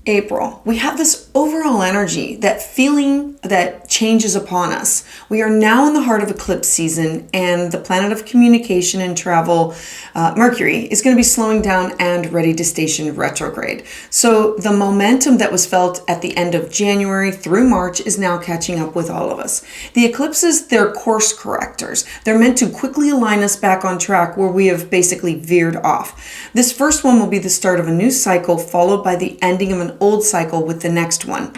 April, we have this overall energy, that feeling that changes upon us. We are now in the heart of eclipse season, and the planet of communication and travel, Mercury, is going to be slowing down and ready to station retrograde. So the momentum that was felt at the end of January through March is now catching up with all of us. The eclipses, they're course correctors. They're meant to quickly align us back on track where we have basically veered off. This first one will be the start of a new cycle, followed by the ending of an old cycle with the next one.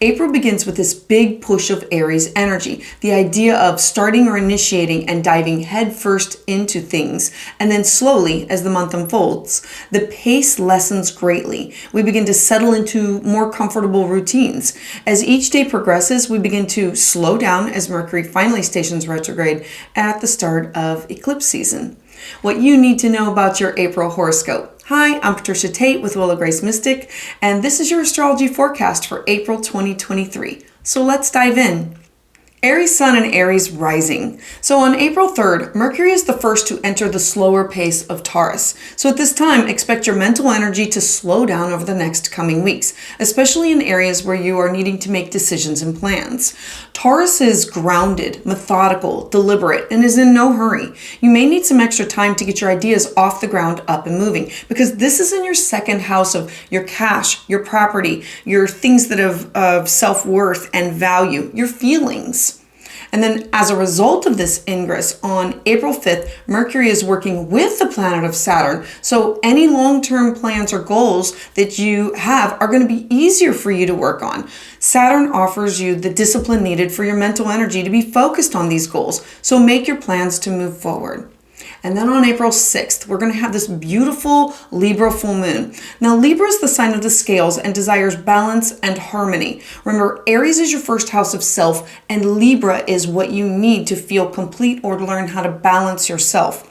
April begins with this big push of Aries energy, the idea of starting or initiating and diving headfirst into things, and then slowly, as the month unfolds, the pace lessens greatly. We begin to settle into more comfortable routines. As each day progresses, we begin to slow down as Mercury finally stations retrograde at the start of eclipse season. What you need to know about your April horoscope. Hi, I'm Patricia Tate with Will of Grace Mystic, and this is your astrology forecast for April 2023. So let's dive in. Aries Sun and Aries Rising. So on April 3rd, Mercury is the first to enter the slower pace of Taurus. So at this time, expect your mental energy to slow down over the next coming weeks, especially in areas where you are needing to make decisions and plans. Taurus is grounded, methodical, deliberate, and is in no hurry. You may need some extra time to get your ideas off the ground, up and moving, because this is in your second house of your cash, your property, your things that have of self-worth and value, your feelings. And then as a result of this ingress on April 5th, Mercury is working with the planet of Saturn. So any long-term plans or goals that you have are going to be easier for you to work on. Saturn offers you the discipline needed for your mental energy to be focused on these goals. So make your plans to move forward. And then on April 6th, we're going to have this beautiful Libra full moon. Now, Libra is the sign of the scales and desires balance and harmony. Remember, Aries is your first house of self, and Libra is what you need to feel complete or to learn how to balance yourself.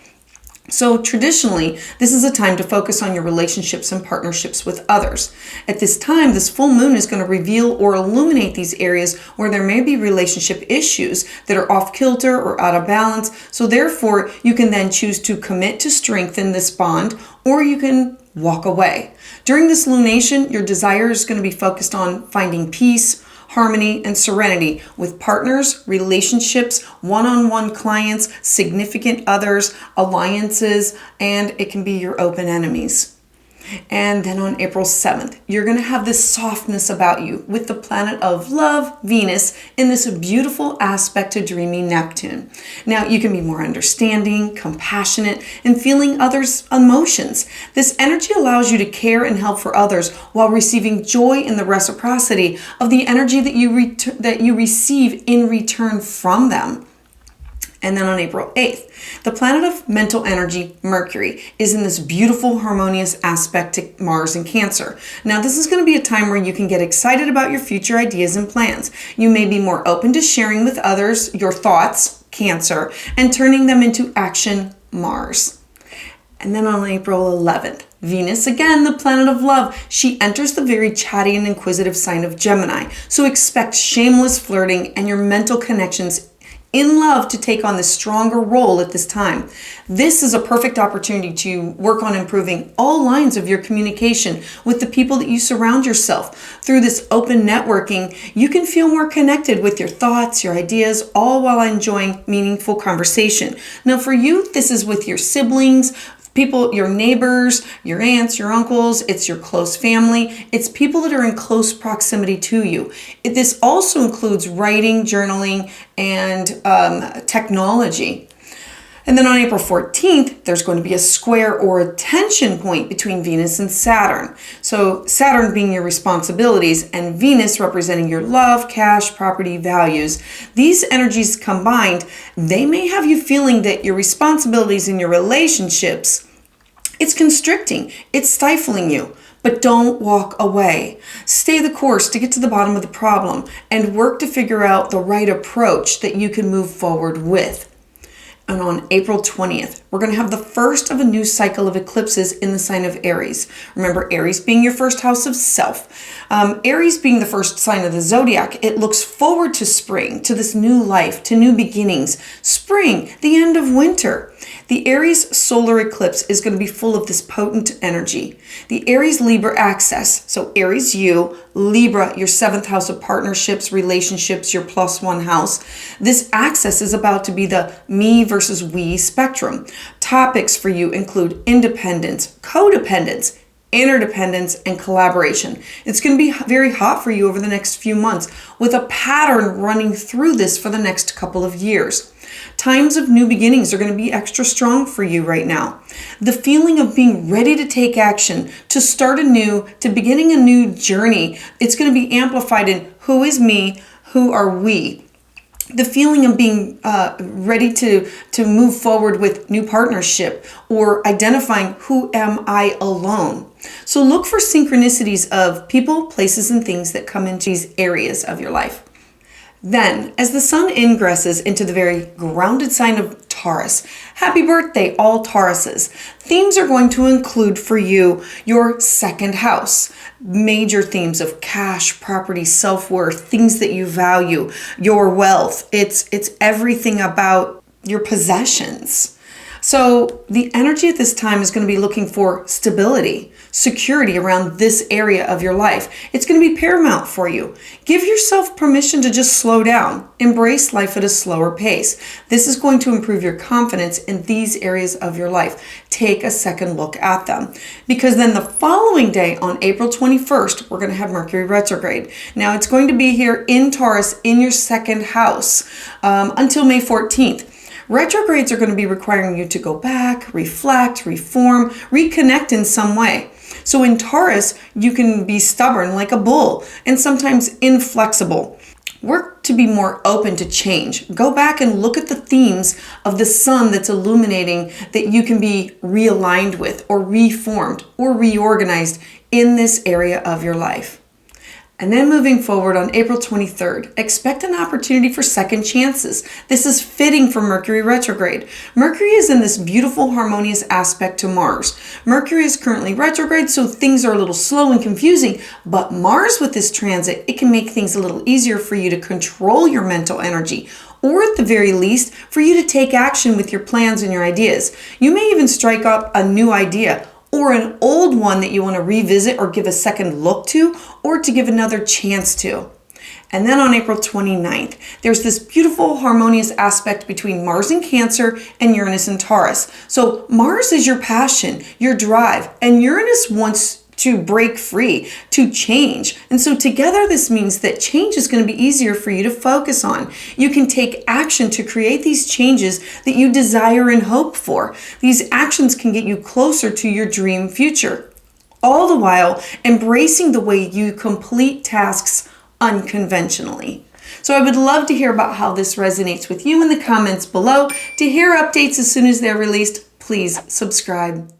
So traditionally, this is a time to focus on your relationships and partnerships with others. At this time, this full moon is going to reveal or illuminate these areas where there may be relationship issues that are off kilter or out of balance. So therefore, you can then choose to commit to strengthen this bond, or you can walk away. During this lunation, your desire is going to be focused on finding peace, harmony, and serenity with partners, relationships, one-on-one clients, significant others, alliances, and it can be your open enemies. And then on April 7th, you're going to have this softness about you with the planet of love, Venus, in this beautiful aspect to dreamy Neptune. Now, you can be more understanding, compassionate, and feeling others' emotions. This energy allows you to care and help for others while receiving joy in the reciprocity of the energy that you receive in return from them. And then on April 8th, the planet of mental energy, Mercury, is in this beautiful harmonious aspect to Mars in Cancer. Now, this is going to be a time where you can get excited about your future ideas and plans. You may be more open to sharing with others your thoughts, Cancer, and turning them into action, Mars. And then on April 11th, Venus, again, the planet of love, she enters the very chatty and inquisitive sign of Gemini. So expect shameless flirting and your mental connections in love to take on this stronger role at this time. This is a perfect opportunity to work on improving all lines of your communication with the people that you surround yourself. Through this open networking, you can feel more connected with your thoughts, your ideas, all while enjoying meaningful conversation. Now for you, this is with your siblings, people, your neighbors, your aunts, your uncles, it's your close family, it's people that are in close proximity to you. This also includes writing, journaling, and technology. And then on April 14th, there's going to be a square or a tension point between Venus and Saturn. So Saturn being your responsibilities and Venus representing your love, cash, property, values. These energies combined, they may have you feeling that your responsibilities in your relationships, it's constricting, it's stifling you. But don't walk away. Stay the course to get to the bottom of the problem and work to figure out the right approach that you can move forward with. And on April 20th, we're going to have the first of a new cycle of eclipses in the sign of Aries. Remember, Aries being your first house of self. Aries being the first sign of the zodiac, it looks forward to spring, to this new life, to new beginnings. Spring, the end of winter. The Aries solar eclipse is going to be full of this potent energy. The Aries Libra axis, so Aries you, Libra, your 7th house of partnerships, relationships, your +1 house. This axis is about to be the me versus we spectrum. Topics for you include independence, codependence, interdependence, and collaboration. It's going to be very hot for you over the next few months, with a pattern running through this for the next couple of years. Times of new beginnings are going to be extra strong for you right now. The feeling of being ready to take action, to start anew, to beginning a new journey, it's going to be amplified in who is me, who are we. The feeling of being ready to move forward with new partnership, or identifying who am I alone. So look for synchronicities of people, places, and things that come into these areas of your life. Then, as the sun ingresses into the very grounded sign of Taurus, happy birthday, all Tauruses. Themes are going to include for you your 2nd house. Major themes of cash, property, self-worth, things that you value, your wealth. It's everything about your possessions. So the energy at this time is going to be looking for stability, security around this area of your life. It's going to be paramount for you. Give yourself permission to just slow down. Embrace life at a slower pace. This is going to improve your confidence in these areas of your life. Take a second look at them. Because then the following day, on April 21st, we're going to have Mercury retrograde. Now it's going to be here in Taurus in your 2nd house until May 14th. Retrogrades are going to be requiring you to go back, reflect, reform, reconnect in some way. So in Taurus, you can be stubborn like a bull and sometimes inflexible. Work to be more open to change. Go back and look at the themes of the sun that's illuminating that you can be realigned with, or reformed, or reorganized in this area of your life. And then moving forward on April 23rd, expect an opportunity for second chances. This is fitting for Mercury retrograde. Mercury is in this beautiful harmonious aspect to Mars. Mercury is currently retrograde, so things are a little slow and confusing, but Mars with this transit, it can make things a little easier for you to control your mental energy, or at the very least, for you to take action with your plans and your ideas. You may even strike up a new idea, or an old one that you want to revisit or give a second look to, or to give another chance to. And then on April 29th, there's this beautiful harmonious aspect between Mars in Cancer and Uranus in Taurus. So Mars is your passion, your drive, and Uranus wants to break free, to change. And so together this means that change is going to be easier for you to focus on. You can take action to create these changes that you desire and hope for. These actions can get you closer to your dream future, all the while embracing the way you complete tasks unconventionally. So I would love to hear about how this resonates with you in the comments below. To hear updates as soon as they're released, please subscribe.